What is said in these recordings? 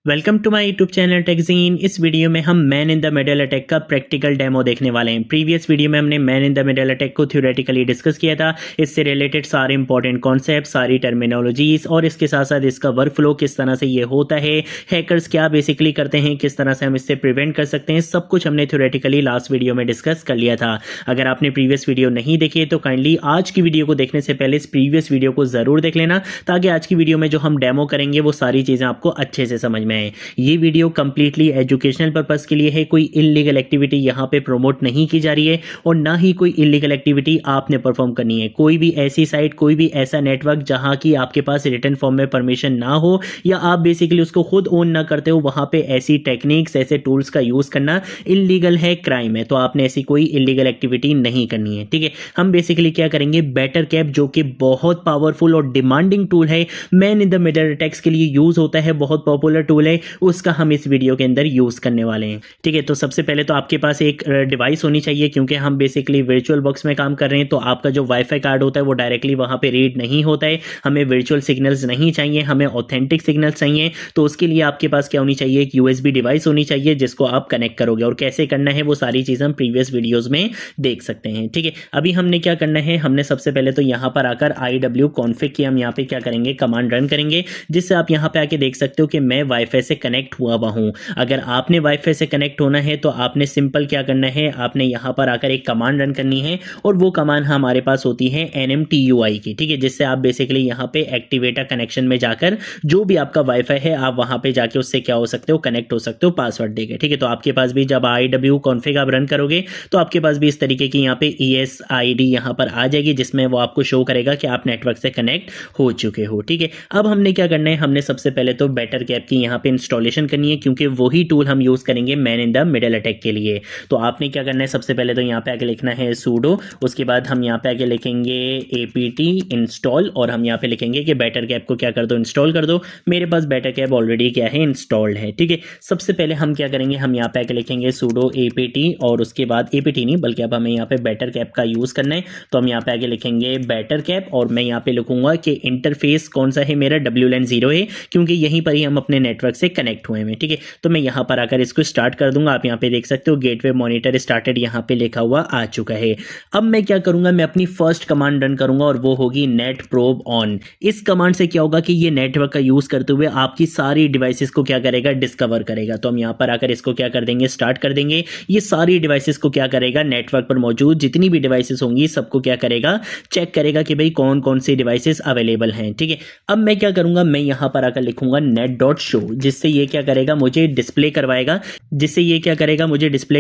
Welcome to my YouTube channel TechGene. इस video में हम man in the middle attack का प्रैक्टिकल डेमो देखने वाले हैं। प्रीवियस वीडियो में हमने man in the middle attack को थ्योरेटिकली डिस्कस किया था। इससे रिलेटेड सारे इंपॉर्टेंट कॉन्सेप्ट, सारी टर्मिनोलॉजीज और इसके साथ साथ इसका वर्क फ्लो किस तरह से ये होता है, हैकर्स क्या बेसिकली करते हैं, किस तरह से हम इससे प्रिवेंट कर सकते हैं, सब कुछ हमने थ्योरेटिकली लास्ट वीडियो में डिस्कस कर लिया था। अगर आपने प्रीवियस वीडियो नहीं देखी है तो काइंडली आज की वीडियो को देखने से पहले इस प्रीवियस वीडियो को जरूर देख लेना, ताकि आज की वीडियो में जो हम डेमो करेंगे वो सारी चीजें आपको अच्छे से समझ में आए। ये वीडियो कंप्लीटली एजुकेशनल पर्पस के लिए है। कोई इलीगल एक्टिविटी यहाँ पे प्रमोट नहीं की जा रही है और ना ही कोई इलीगल एक्टिविटी आपने परफॉर्म करनी है। कोई भी ऐसी साइट, कोई भी ऐसा नेटवर्क जहाँ की आपके पास रिटन फॉर्म में परमिशन ना हो या आप बेसिकली उसको खुद ओन ना करते हो, वहाँ पे ऐसी टेक्निक्स, ऐसे टूल्स का यूज करना इलीगल है, क्राइम है। तो आपने ऐसी कोई इलीगल एक्टिविटी नहीं करनी है, ठीक है। हम बेसिकली क्या करेंगे, बेटर कैप जो कि बहुत पावरफुल और डिमांडिंग टूल है, man in the middle attacks के लिए यूज होता है, बहुत पॉपुलर टूल है, उसका हम इस वीडियो के अंदर यूज करने वाले हैं, ठीक है। तो सबसे पहले तो आपके पास एक डिवाइस होनी चाहिए, क्योंकि हम बेसिकली वर्चुअल बॉक्स में काम कर रहे हैं। तो आपका जो वाईफाई कार्ड होता है वो डायरेक्टली वहां पे रीड नहीं होता है। हमें वर्चुअल सिग्नल्स नहीं चाहिए, हमें ऑथेंटिक सिग्नल्स चाहिए। तो उसके लिए आपके पास क्या होनी चाहिए, एक यूएसबी डिवाइस होनी चाहिए जिसको आप कनेक्ट करोगे। और कैसे करना है वो सारी चीजें हम प्रीवियस वीडियोज में देख सकते हैं, ठीक है। अभी हमने क्या करना है, हमने सबसे पहले तो यहाँ पर आकर iw-config की हम यहाँ पे क्या करेंगे, कमांड रन करेंगे, जिससे आप यहाँ पे आके देख सकते हो कि मैं वाईफाई से कनेक्ट हुआ हूं। अगर आपने वाईफाई से कनेक्ट होना है तो आपने सिंपल क्या करना है, आपने यहां पर आकर एक कमांड रन करनी है और वो कमांड हमारे पास होती है NMTUI की, ठीक है, जिससे आप बेसिकली यहां पे एक्टिवेटा कनेक्शन में जाकर जो भी आपका वाईफाई है आप वहां पे जाके उससे क्या हो सकते हो, कनेक्ट हो सकते हो पासवर्ड देके, ठीक है। तो आपके पास भी जब iw-config आप रन करोगे तो आपके पास भी इस तरीके की यहाँ पे ESID यहाँ पर आ जाएगी, जिसमें वो आपको शो करेगा कि आप नेटवर्क से कनेक्ट हो चुके हो, ठीक है। अब हमने क्या करना है, हमने सबसे पहले तो बेटर कैप की यहाँ पे इंस्टॉलेशन करनी है, क्योंकि वही टूल हम यूज करेंगे man in the middle attack के लिए। तो आपने क्या करना है, सबसे पहले तो यहाँ पे आके लिखना है sudo, उसके बाद हम यहाँ पे आके लिखेंगे apt इंस्टॉल और हम यहाँ पे लिखेंगे कि बेटर कैप को क्या कर दो, इंस्टॉल कर दो। मेरे पास बेटर कैप ऑलरेडी क्या है, इंस्टॉल्ड है, ठीक है। सबसे पहले हम क्या करेंगे, हम यहाँ पे आके लिखेंगे sudo apt और उसके बाद apt नहीं बल्कि अब हमें यहाँ पे बेटर कैप का यूज करना है। तो हम यहाँ पे आके लिखेंगे बेटर कैप और मैं यहाँ पे लिखूंगा कि इंटरफेस कौन सा है, मेरा WLAN 0 है, क्योंकि यहीं पर ही हम अपने नेटवर्क से कनेक्ट हुए हैं, ठीक है। तो मैं यहाँ पर आकर इसको स्टार्ट कर दूंगा। आप यहाँ पे देख सकते हो गेटवे मॉनिटर स्टार्टेड यहाँ पे लिखा हुआ आ चुका है। अब मैं क्या करूंगा, मैं अपनी फर्स्ट कमांड रन करूंगा और वो होगी नेट प्रोब ऑन। इस कमांड से क्या होगा कि ये नेटवर्क का यूज करते हुए आपकी सारी डिवाइसेस को क्या करेगा, डिस्कवर करेगा। तो हम यहाँ पर आकर इसको क्या कर देंगे, स्टार्ट कर देंगे। ये सारी डिवाइसेस को क्या करेगा, नेटवर्क पर मौजूद जितनी भी डिवाइसेस होंगी सबको क्या करेगा, चेक करेगा कि भाई कौन कौन सी डिवाइसेस अवेलेबल हैं, ठीक है। अब मैं क्या करूंगा, मैं यहाँ पर आकर लिखूंगा net.show, जिससे ये क्या करेगा, मुझे डिस्प्ले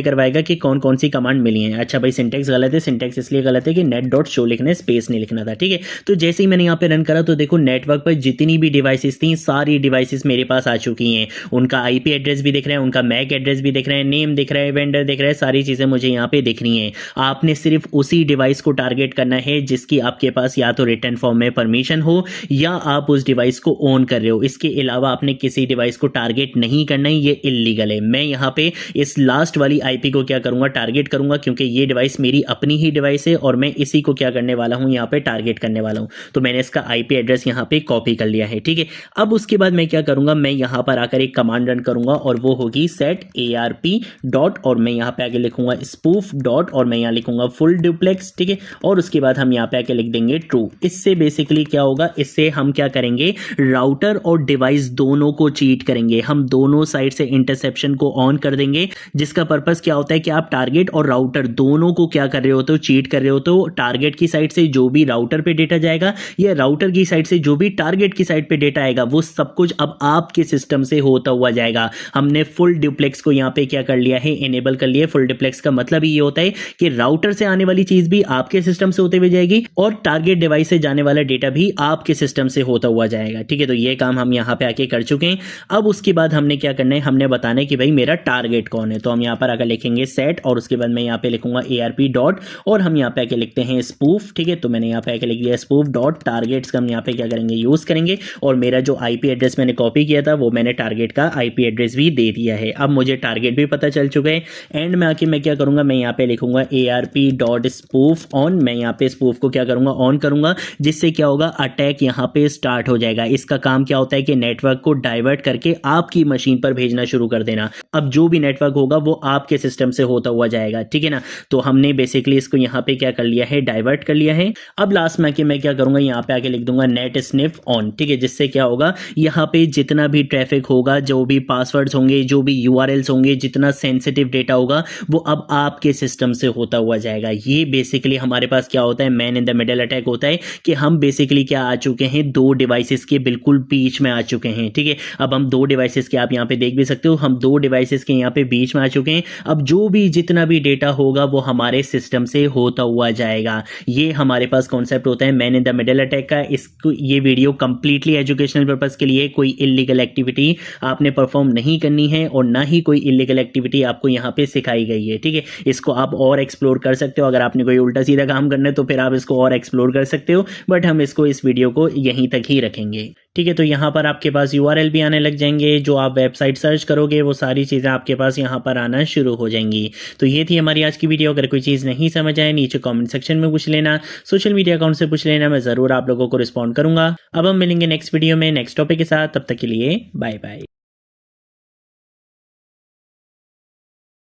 करवाएगा, कि कौन कौन सी कमांड मिली है। अच्छा भाई सिंटेक्स गलत है, सिंटेक्स इसलिए गलत है कि net.show लिखना है, स्पेस नहीं लिखना था, ठीक है। तो जैसे ही मैंने यहाँ पे रन करा तो देखो नेटवर्क पर जितनी भी डिवाइसेस थी सारी डिवाइसेस मेरे पास आ चुकी हैं। उनका IP एड्रेस भी दिख रहा है, उनका MAC एड्रेस भी दिख रहा है, नेम दिख रहा है, वेंडर दिख रहा है, सारी चीजें मुझे यहाँ पे दिख रही हैं। आपने सिर्फ उसी डिवाइस को टारगेट करना है जिसकी आपके पास या तो रिटन फॉर्म में परमिशन हो या आप उस डिवाइस को ओन कर रहे हो। इसके अलावा आपने किसी डिवाइस को टारगेट नहीं करना है, ये इलीगल है। मैं यहाँ पे इस लास्ट वाली IP को क्या करूंगा, टारगेट करूंगा, क्योंकि ये डिवाइस मेरी अपनी ही डिवाइस है और मैं इसी को क्या करने वाला हूं, यहाँ पे टारगेट करने वाला हूं। तो मैंने इसका IP एड्रेस यहाँ पे कॉपी कर लिया है, ठीक है। अब उसके बाद मैं क्या करूंगा, मैं यहाँ पर आकर एक कमांड रन करूंगा और वो होगी सेट ARP डॉट और मैं यहाँ पे आगे लिखूंगा स्पूफ डॉट और मैं यहाँ लिखूंगा फुल डुप्लेक्स, ठीक है। और उसके बाद हम यहाँ पे आके लिख देंगे ट्रू। इससे बेसिकली क्या होगा, इससे हम क्या करेंगे, राउटर और डिवाइस दोनों को चीट करेंगे। हम दोनों साइड से इंटरसेप्शन को ऑन कर देंगे, जिसका पर्पस क्या होता है कि आप टारगेट और राउटर दोनों को क्या कर रहे हो, तो चीट कर रहे हो। तो टारगेट की साइड से जो भी राउटर पे डेटा जाएगा या राउटर की साइड से जो भी टारगेट की साइड पे डेटा आएगा वो सब कुछ अब आपके सिस्टम से होता हुआ जाएगा। हमने फुल डुप्लेक्स को यहाँ पे क्या कर लिया है, इनेबल कर लिया। फुल डुप्लेक्स का मतलब ये होता है कि राउटर से आने वाली चीज भी आपके सिस्टम से होते हुए जाएगी और टारगेट डिवाइस से जाने वाला डेटा भी आपके सिस्टम से होता हुआ जाएगा, ठीक है। तो ये काम हम यहाँ पे आके कर चुके हैं। अब उसके बाद हमने क्या करना है, हमने बताना है कि भाई मेरा टारगेट कौन है। तो हम यहाँ पर आकर लिखेंगे सेट और उसके बाद मैं यहाँ पे लिखूंगा ARP डॉट और हम यहाँ पे आके लिखते हैं स्पूफ, ठीक है। तो मैंने यहाँ पे आके लिख दिया स्पूफ डॉट टारगेट्स का हम यहाँ पे क्या करेंगे, यूज करेंगे। और मेरा जो IP एड्रेस मैंने कॉपी किया था वो मैंने टारगेट का IP एड्रेस भी दे दिया है। अब मुझे टारगेट भी पता चल चुका है। एंड में आके मैं क्या करूंगा, मैं यहाँ पे लिखूंगा ARP डॉट स्पूफ ऑन। मैं यहाँ पे स्पूफ को क्या करूंगा, ऑन करूंगा, जिससे क्या होगा, अटैक यहाँ पे स्टार्ट हो जाएगा। इसका काम क्या होता है कि नेटवर्क को डाइवर्ट करके करके आपकी मशीन पर भेजना शुरू कर देना। अब जो भी नेटवर्क होगा वो आपके सिस्टम से होता हुआ जाएगा, ठीक है ना। तो हमने बेसिकली इसको यहाँ पे क्या कर लिया है, डाइवर्ट कर लिया है। अब लास्ट में कि मैं क्या करूंगा, यहाँ पे आके लिख दूंगा नेट स्निफ ऑन, ठीक है। जिससे क्या होगा, यहाँ पे जितना भी ट्रैफिक होगा, जो भी पासवर्ड्स होंगे, जो भी यूआरएल्स होंगे, जितना सेंसिटिव डेटा होगा, वो अब आपके सिस्टम से होता हुआ जाएगा। ये बेसिकली हमारे पास क्या होता है, man in the middle attack होता है कि हम बेसिकली क्या आ चुके हैं, दो डिवाइसेस के बिल्कुल बीच में आ चुके हैं, ठीक है। अब हम दो डिवाइसेस के, आप यहाँ पे देख भी सकते हो, हम दो डिवाइसेस के यहाँ पे बीच में आ चुके हैं। अब जो भी जितना भी डेटा होगा वो हमारे सिस्टम से होता हुआ जाएगा। ये हमारे पास कॉन्सेप्ट होता है man in the middle attack का। इसको, ये वीडियो कंप्लीटली एजुकेशनल पर्पस के लिए, कोई इलीगल एक्टिविटी आपने परफॉर्म नहीं करनी है और ना ही कोई इलीगल एक्टिविटी आपको यहाँ पे सिखाई गई है, ठीक है। इसको आप और एक्सप्लोर कर सकते हो। अगर आपने कोई उल्टा सीधा काम करना है तो फिर आप इसको और एक्सप्लोर कर सकते हो, बट हम इसको, इस वीडियो को यहीं तक ही रखेंगे, ठीक है। तो यहाँ पर आपके पास यूआरएल भी आने लग जाएंगे, जो आप वेबसाइट सर्च करोगे वो सारी चीज़ें आपके पास यहाँ पर आना शुरू हो जाएंगी। तो ये थी हमारी आज की वीडियो। अगर कोई चीज़ नहीं समझ आए नीचे कमेंट सेक्शन में पूछ लेना, सोशल मीडिया अकाउंट से पूछ लेना, मैं ज़रूर आप लोगों को रिस्पॉन्ड करूंगा। अब हम मिलेंगे नेक्स्ट वीडियो में नेक्स्ट टॉपिक के साथ, तब तक के लिए बाय बाय।